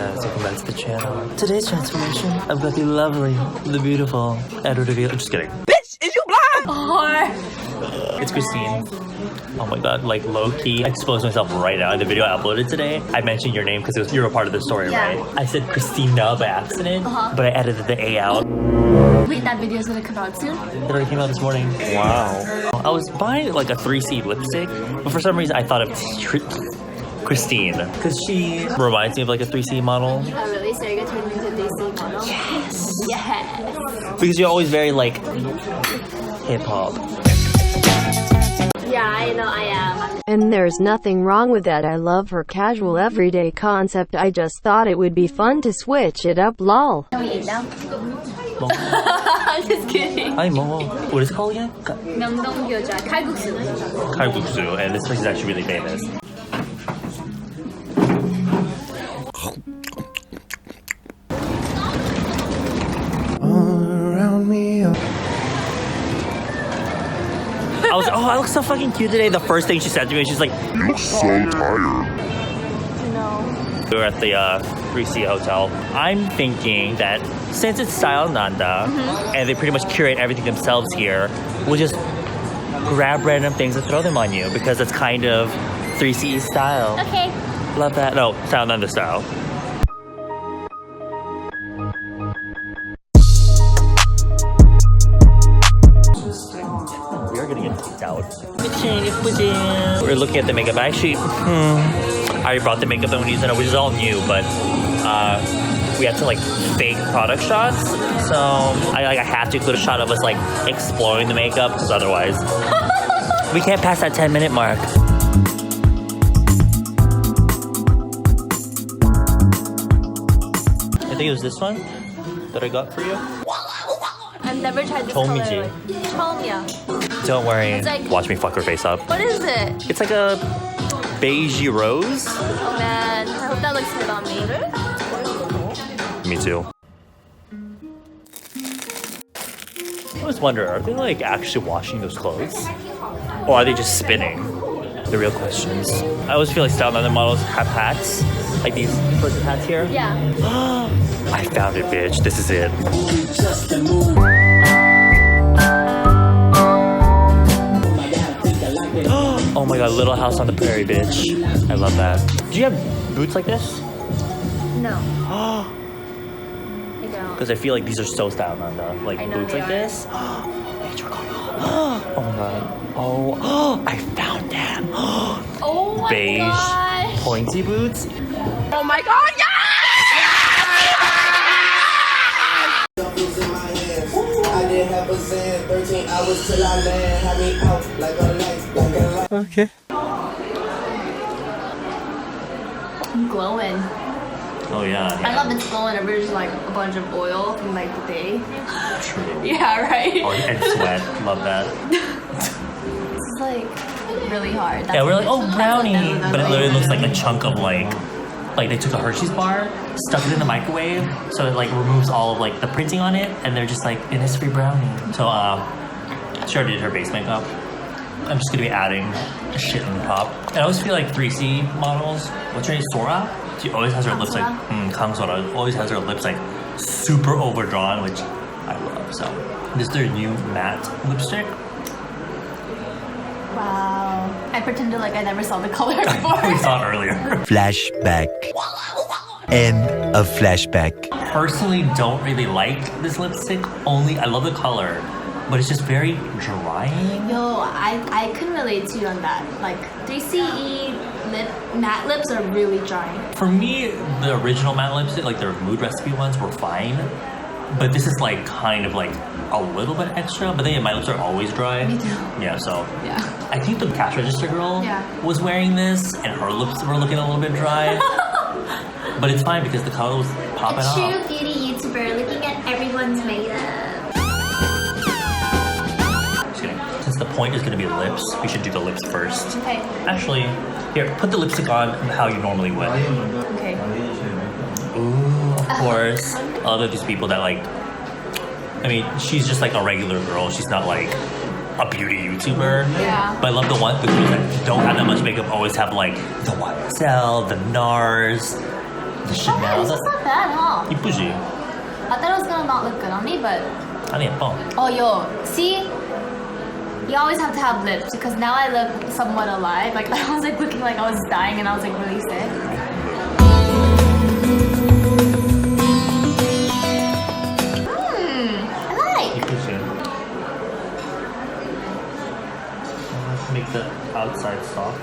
guys, welcome back to the channel. Today's transformation, I've got the lovely, the beautiful Edward Avila. I'm just kidding. Bitch, is you blind? It's Christine. Oh my god, like low-key, I exposed myself right now in the video I uploaded today. I mentioned your name because you were a part of the story, right? I said Christina by accident, but I edited the A out. Wait, that video's gonna come out soon? It already came out this morning. Wow. I was buying like a 3C lipstick, but for some reason I thought of Christine, because she reminds me of like a 3C model. Oh really? So you're gonna turn into a 3C model? Yes! Yes! Because you're always very like hip-hop. Yeah, I know I am. And there's nothing wrong with that. I love her casual everyday concept. I just thought it would be fun to switch it up, lol. Can we eat now? I'm just kidding. Hi, Mo. What is it called again? 명동교자 칼국수. Kalguksu, and this place is actually really famous. I was, oh, I look so fucking cute today. The first thing she said to me, she's like, you look so tired. No. We were at the 3C hotel. I'm thinking that since it's Style Nanda, and they pretty much curate everything themselves here, we'll just grab random things and throw them on you because it's kind of 3C style. Okay. Love that. No, Style Nanda style. We are gonna get kicked out. We're looking at the makeup. Actually, I already brought the makeup that we're using, which is all new, but we had to like fake product shots. So I have to include a shot of us like exploring the makeup, because otherwise we can't pass that 10-minute mark. I think it was this one that I got for you. I've never tried this 처음이지. color. 처음이야. Don't worry. It's like- Watch me fuck her face up. What is it? It's like a beigey rose. Oh man, I hope that looks good on me. Me too. I always wonder, are they like actually washing those clothes? Or are they just spinning? The real questions. I always feel like Style Nanda models have hats. Like these person hats here. Yeah. I found it, bitch. This is it. Oh my god, Little House on the Prairie, bitch. I love that. Do you have boots like this? No. I don't. Because I feel like these are so Style Nanda. Like I know boots they like are. this. Oh my god. Oh, I found them. Oh my Beige gosh. pointy boots. Oh my god, yeah! Okay. I'm glowing. Oh yeah. I love it's glowing. Everybody's just like a bunch of oil from like the day. True. Yeah, right? Oh, and sweat. Love that. It's like really hard. Yeah, we're like, oh, brownie. That's But it literally looks like a really chunk of like they took a Hershey's bar, stuck it in the microwave, so it like removes all of like the printing on it, and they're just like Innisfree brownie. So she already did her base makeup. I'm just gonna be adding a shit on the top. And I always feel like 3C models, what's her name, Sora? She always has her lips like, Kang Sora always has her lips like super overdrawn, which I love. So this is their new matte lipstick. Wow. I pretended like I never saw the color before. We saw it earlier. Flashback. End of flashback. Personally, don't really like this lipstick. I love the color, but it's just very drying. Yo, I can relate to you on that. Like 3CE matte lips are really dry. For me, the original matte lipstick, like their Mood Recipe ones, were fine. But this is like kind of like a little bit extra. But then my lips are always dry. Me too. Yeah, so Yeah. I think the cash register girl was wearing this, and her lips were looking a little bit dry. But it's fine because the color was popping off. True beauty YouTuber looking at everyone's makeup. Just kidding. Since the point is going to be lips, we should do the lips first. Okay. Actually, here, put the lipstick on how you normally would. Okay. Ooh, of course. I love these people that like, I mean, she's just like a regular girl. She's not like a beauty YouTuber. Yeah. But I love the girls that don't have that much makeup always have like the YSL, the NARS, shit now. It's just not bad, huh? 이쁘지? I thought it was gonna not look good on me, but 아니 예뻐. oh yo, see? You always have to have lips because now I look somewhat alive. Like I was like looking like I was dying and I was like really sick. I like. 이쁘지? Make the outside soft.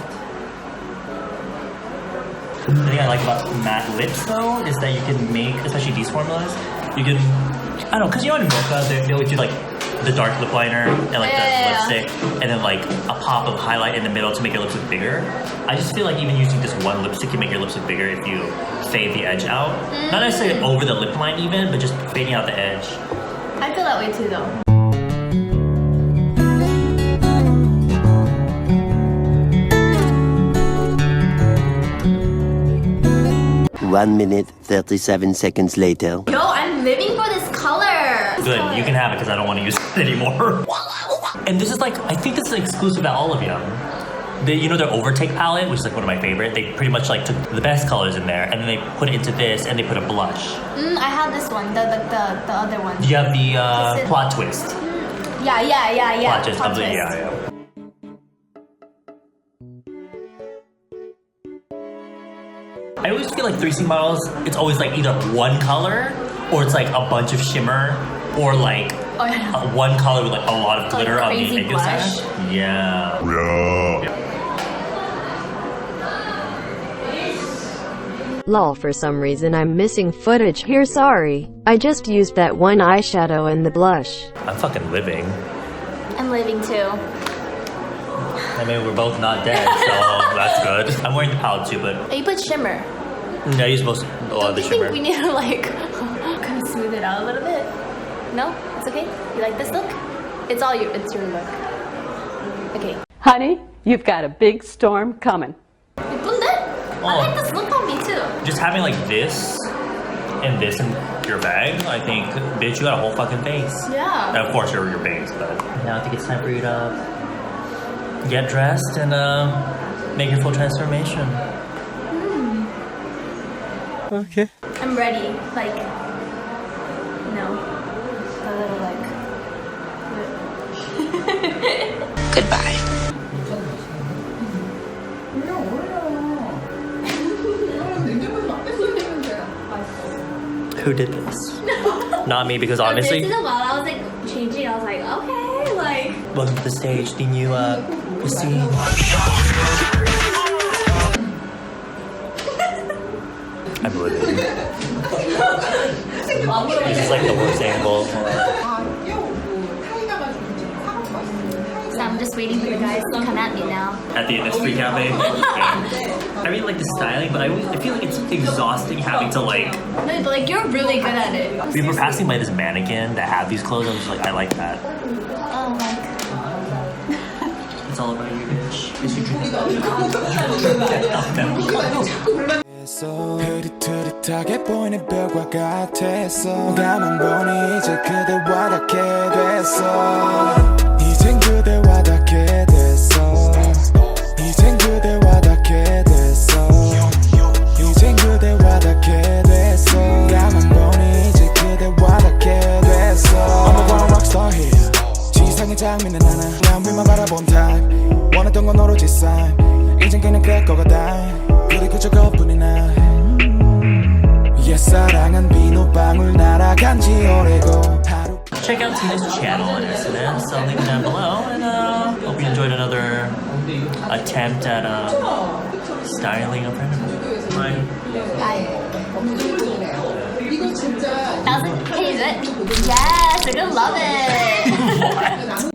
The thing I like about matte lips though is that you can make, especially these formulas, you can, I don't know, because you know in Mocha they always do like the dark lip liner and like the lipstick and then like a pop of highlight in the middle to make your lips look bigger. I just feel like even using this one lipstick can make your lips look bigger if you fade the edge out. Not necessarily over the lip line even, but just fading out the edge. I feel that way too though. 1 minute, 37 seconds later. Yo, I'm living for this color. Good, you can have it because I don't want to use it anymore. And this is like, I think this is exclusive at all of them. You know their Overtake palette, which is like one of my favorite. They pretty much like took the best colors in there and then they put it into this and they put a blush. I have this one, the other one. You have the plot twist. Yeah. Plot twist, Plot twist. yeah. I always feel like 3C models, it's always like either one color or it's like a bunch of shimmer or like one color with like a lot of glitter on the crazy edges. blush. Yeah. Lol, for some reason I'm missing footage here, sorry. I just used that one eyeshadow and the blush. I'm fucking living. I'm living too. I mean, we're both not dead, so that's good. I'm wearing the palette too, but Oh, you put shimmer. I use most a lot of the Do you shimmer. think we need to like kind of smooth it out a little bit? No? It's okay? You like this look? It's your look. Okay. Honey, you've got a big storm coming. 예쁜데? I like this look on me too. Just having like this in your bag, I think, bitch, you got a whole fucking face. Yeah. And of course, your base, but now I think it's time for you to get dressed and make your full transformation. Okay. I'm ready. Like, no. A little like. Goodbye. Who did this? Not me, because honestly. This is a while. I was like changing. I was like, okay, like. Welcome to the stage, the new Christine. I'm living. This is like the worst angle. So I'm just waiting for the guys to come at me now. At the Innisfree Cafe. I really like the styling, but I feel like it's exhausting having to like. No, but like you're really good at it. We were passing by this mannequin that had these clothes. I was just like, I like that. Oh my god. It's all about you, bitch. Is you 흐릿흐릿하게 보이는 벽과 같았어 가만 보니 이제 그대와 닿게 됐어 이젠 그대와 닿게 됐어 이젠 그대와 닿게 됐어 이젠 그대와 닿게 됐어 가만 보니 이제 그대와 닿게 됐어 I'm a rockstar here 지상의 장미는 하나 난 위만 바라본 타입 원했던 건 오로지 sign 이젠 그냥 그럴 것 같아 그리고 저것뿐이나 옛사랑은 비누방울 날아간 지 오래고 Check out Tina's channel on SNS. I'll link it down below. And hope you enjoyed another attempt at styling a friend of mine. That was, hey, is it? Yes, I love it.